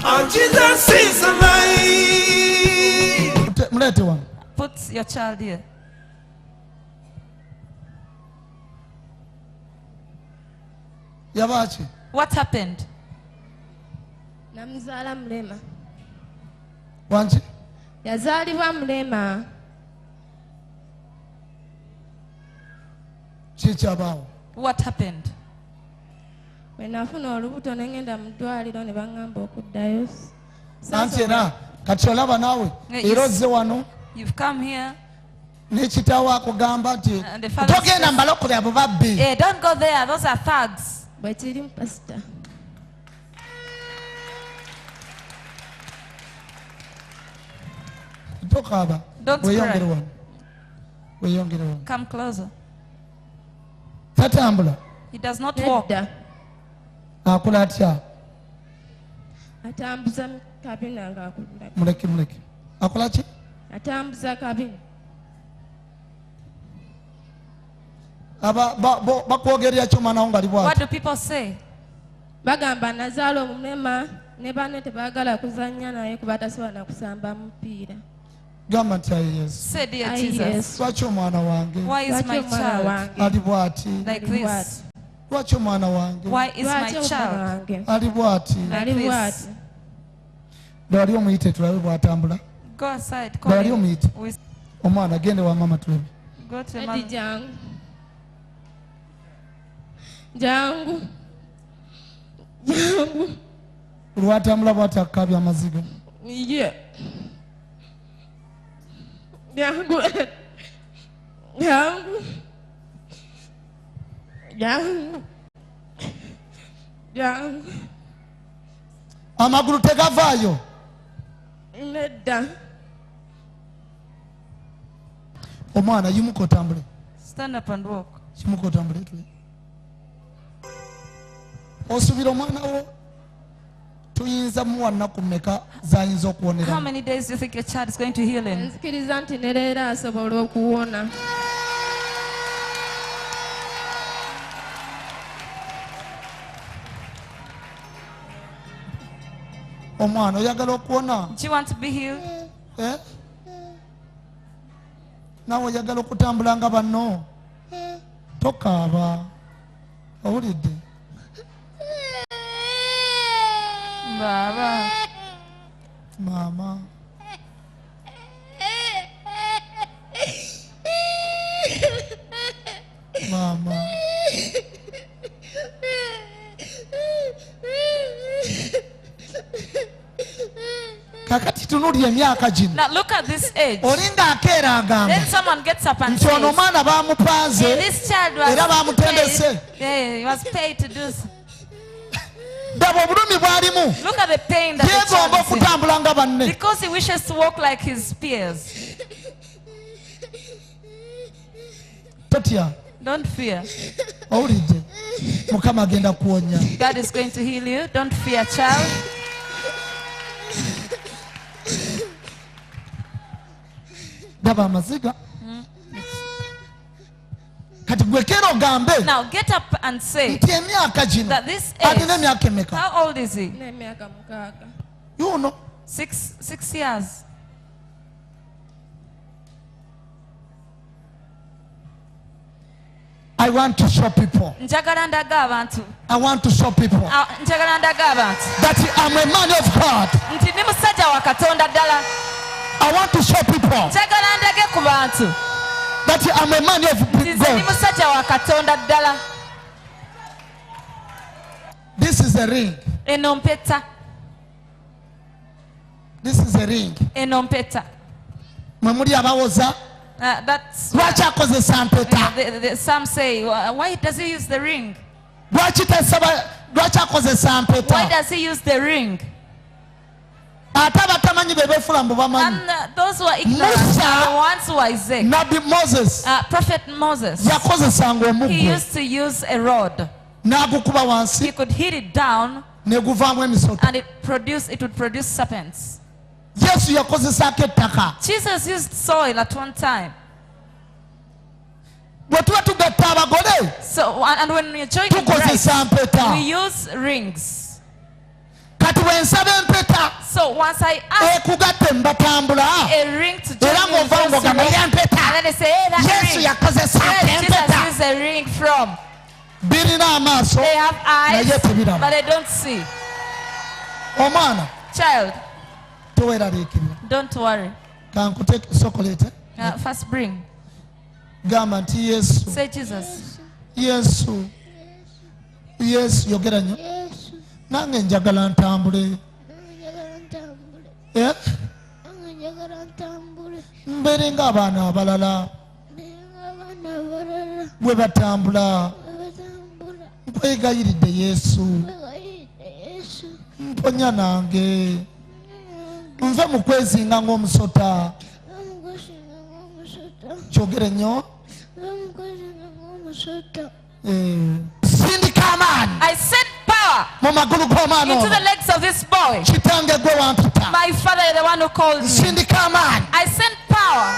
And Jesus is alive. Put your child here. What happened? Namzala mulema. Wanchi? Yazalibwa mulema. What happened? When nafuna olubuto nengenda mu ddwaliro ne baŋŋamba okuddayo. Anti era kati olaba naawe era ozze wano. You've come here. N'ekitaawo akugamba nti togenda mu balokole abo babbi. Don't go there, those are thugs. Bwe kiri mu pastor. Tokaba. Don't cry. Weyongere. Come closer. Tatambula. He does not walk. Akola atya? Atambuza kabina ng'akulira. Muleke. Akola ki? Atambuza kabina. Bakwogerera ki omwana wo ngali bw'ati? What do people say? Bagamba nazaala omulema ne banne tebaagala kuzannya naye kuba tasobola na kusamba mupiira. Gamba nti ayi Yesu. Say, dear Jesus. Lwaki omwana wange? Why is my child ali bw'ati? like this? Lwaki omwana wange? Why is my child ali bw'ati? like this? Dwali omuyite tulabe bw'atambula. Go aside. Call Dwali him. omuyite. Omwana gende wa mama tulabe. Go to mama. Jangu. Lwatambula bw'atakabya amaziga. Yeah. Jangu. Amagulu tegavaayo. Nedda. Omwana yimuka otambule. Stand up and walk. Yimuka otambule. Osubira omwana wo tuyinza muwa nnaku mmeka zayinza okuwonera? How many days do you think your child is going to heal in? Nzikiriza nti ne leero asobola okuwona. Omwana oyagala okuwona? Do you want to be healed? Nawe oyagala okutambula nga banno? Tokaaba. Owulidde? Baba. Mama. Mama. Kakati tunulya emyaka gino. Now look at this age. Olinga akeera agamba. Then someone gets up and nti says, ono omwana baamupanze this child era baamutendese. he was paid to do so. Daba obulumi bw'alimu. Look at the pain that yeegomba the child okutambula nga banne. is in. Because he wishes to walk like his peers. Totya. Don't fear. Owulidde? Mukama agenda kuwonya. God is going to heal you. Don't fear, child. Daba amaziga. Kati gwe kero ogambe. Now get up and say nti emyaka gino that this alina age. emyaka emeka? How old is he? N'emyaka 6. Yuno. 6 years. I want to show people. Njagala ndaga abantu. I want to show people Njagala ndaga abantu. that I'm a man of God. Nti ndi musajja wa Katonda ddala. I want to show people Njagala ndage ku bantu. that I'm a man of Nti nze ndi God. musajja wa Katonda ddala. This is a ring. Eno mpeta. This is a ring. Eno mpeta. Mwe muli abawoza. That's Lwaki akozesa mpeta? Some say, why does he use the ring? Lwaki akozesa Why mpeta? does he use the ring? Ate abatamanyi be beefula mbu bamanyi. And those who are ignorant are the ones who are Isaac. Nabbi Moses Prophet Moses, yakozesanga he omuggo used to use a rod. n'agukuba wansi He could hit it down ne guvaamu emisoto. and it would produce serpents. Yesu yakozesaako ettaka. Jesus used soil at one time. Bwe tuba tugatta abagole So, and when we join in tukozesa Christ, we mpeta. use rings. Kati bwe nsaba empeta once I ask ekugatte mbatambula a ring to join era you in ng'ova ng'ogamba Jesus' name, yampeta and then they say, hey, that Yesu ring, yakozesa where did empeta Jesus use a ring from? birina amaaso They have eyes, naye tebiraba but they don't see. omwana Child, toweraliikirira don't worry. kankuteeka sokolete First bring. gamba nti yesu Say Jesus. yesu yesu yogera nnyo nange njagala ntambule Eh? mbeere ng'abaana abalala bwe batambula nkwegayiridde yesu mponya nange nve mu kwezinga ng'omusota kyogere nnyo sindika amaanyi I send power mu magulu g'omwana into the ono legs of this boy. kitange gwe wampita My father is the one who called me. sindika amaanyi I send power.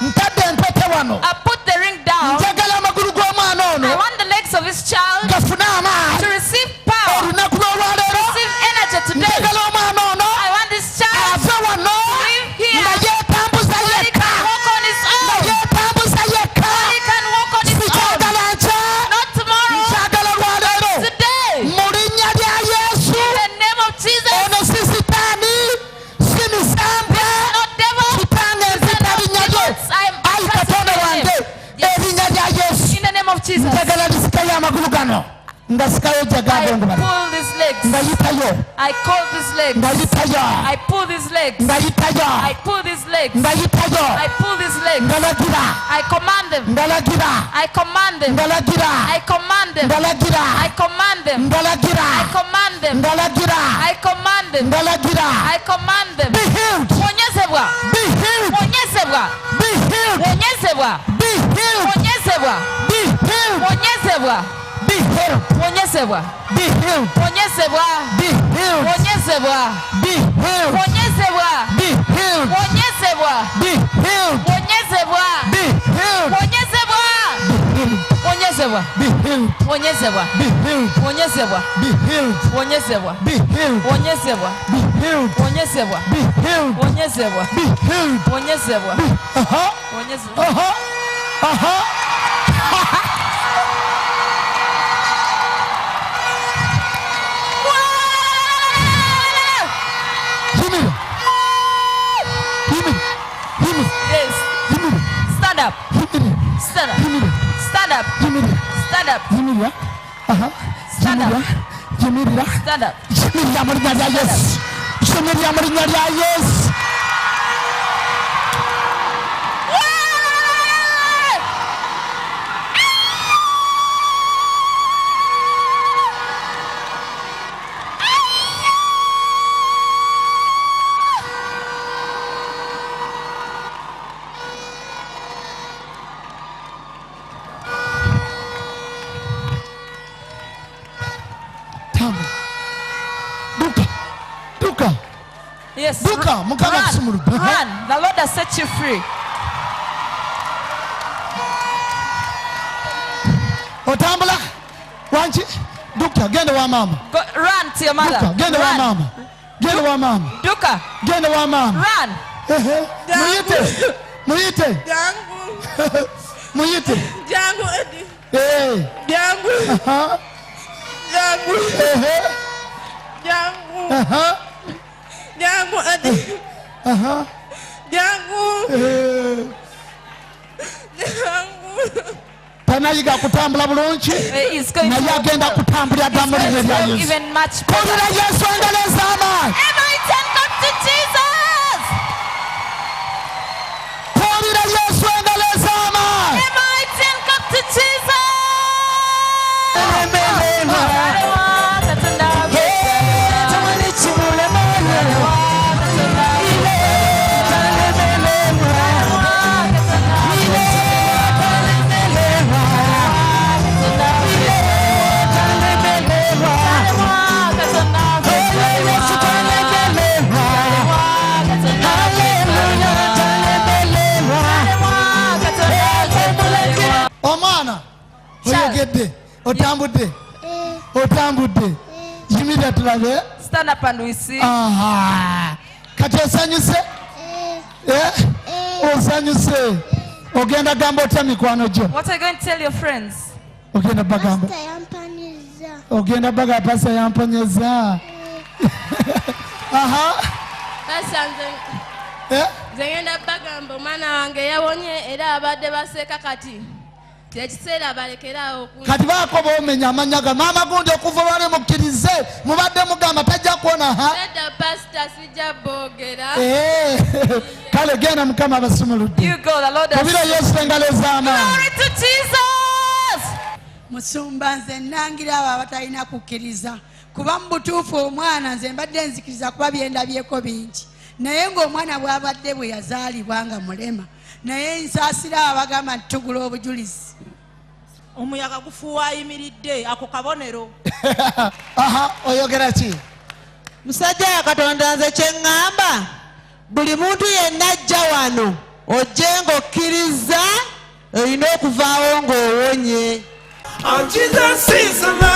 ntadde empete wano I put the ring down. njagala amagulu g'omwana I ono want the legs of this child gafune to amaanyi receive power, olunaku lw'olwaleero receive energy today. njagala omwana ono I want this child ave wano live here. nga yeetambuza so he yekka can walk on his nga own. yeetambuza yekka He can walk on his own. sikyagala nkya Not tomorrow, nkyagala lwaleero today. mu linnya lya yesu In the name of Jesus. ono si sitaani si misambe Not devil. kitange mpita linnya lye ayi katonda wange erinnya lya yesu In the name of Jesus. njagala lisikayo amagulu gano nga sikayo I jagago ngo bano pull these legs. nga yitayo I call these legs. nga yitayo I pull these legs. nga yitayo I pull these legs. nga yitayo I pull these legs. nga lagira I command them. nga lagira I command them. nga lagira I command them. nga lagira I command them. nga lagira I command them. nga lagira I command them. nga lagira I command them. be healed Wonyezebwa. be healed Wonyezebwa. be healed Wonyezebwa. be healed Wonyezebwa. be healed Wonyezebwa. be healed Wonyezebwa. be healed Wonyezebwa. be healed Wonyezebwa. be healed Wonyezebwa. be healed Wonyezebwa. be healed Wonyezebwa. be healed Wonyezebwa. Wonyezebwa. be healed Wonyezebwa. be healed Wonyezebwa. be healed Wonyezebwa. be healed Wonyezebwa. be healed Wonyezebwa. be healed Wonyezebwa. be healed Wonyezebwa. aha Wonyezebwa. aha aha Yimira yimira yimira Yes. yimira Stand up. yimira Stand up. yimira Stand up. yimira Stand up. yimirira aha Stand up. yimirira Stand up. yimirira mu linnya lya yesu yimirira mu linnya lya yesu tambo duka duka Yes. Duka, Mukama Run. kusumuludde. Run. The Lord has set you free. otambula wanki duka genda wa mama Go, run to your mother. duka genda wa Run. mama genda wa mama Duka. genda wa mama Run. muyite muyite Jangu. muyite Jangu Edi. Jangu. Jangu. Jangu. Jangu Edi. Jangu. Jangu. tanayiga kutambula bulungi He's going naye agenda kutambulira ddala mu linnya lya yesu even much better. kolera yesu endeleza amaanyi Everything come to Jesus. kolera yesu endeleza amaanyi Everything come to Jesus. omwana oyogedde otambudde otambudde yimirira tulabe Stand up and we see. aha kati osanyuse osanyuse ogenda gamba otya mikwano gyo What are you going to tell your friends? ogenda bagamba ogenda baga pasa yamponyeza aha basanze ngenda bagamba omwana wange yawonye era abadde baseka kati tekiseera balekerawo kati baako boomenya amanya ga maama gundi okuva wale mukkirize mubadde mugamba tajja kuwona edda pasita sijja boogera kale genda mukama abasumuludde You go, the Lord obira has yesu engalo ez'amaanyi glory to Jesus. Musumba nze nangira abo abatalina kukkiriza kuba mu butuufu omwana nze mbadde nzikiriza kuba byendabyeko bingi naye ng'omwana bw'abadde bwe yazaalibwa nga mulema naye nsaasira abagamba nti tugula obujulizi omuyaga gufuuwa ayimiridde ako kabonero aha oyogera ki musajja ya katonda nze kyeŋŋamba buli muntu yenna ajja wano ojje ng'okkiriza olina okuvaawo ng'owonye. Oh, Jesus is alive.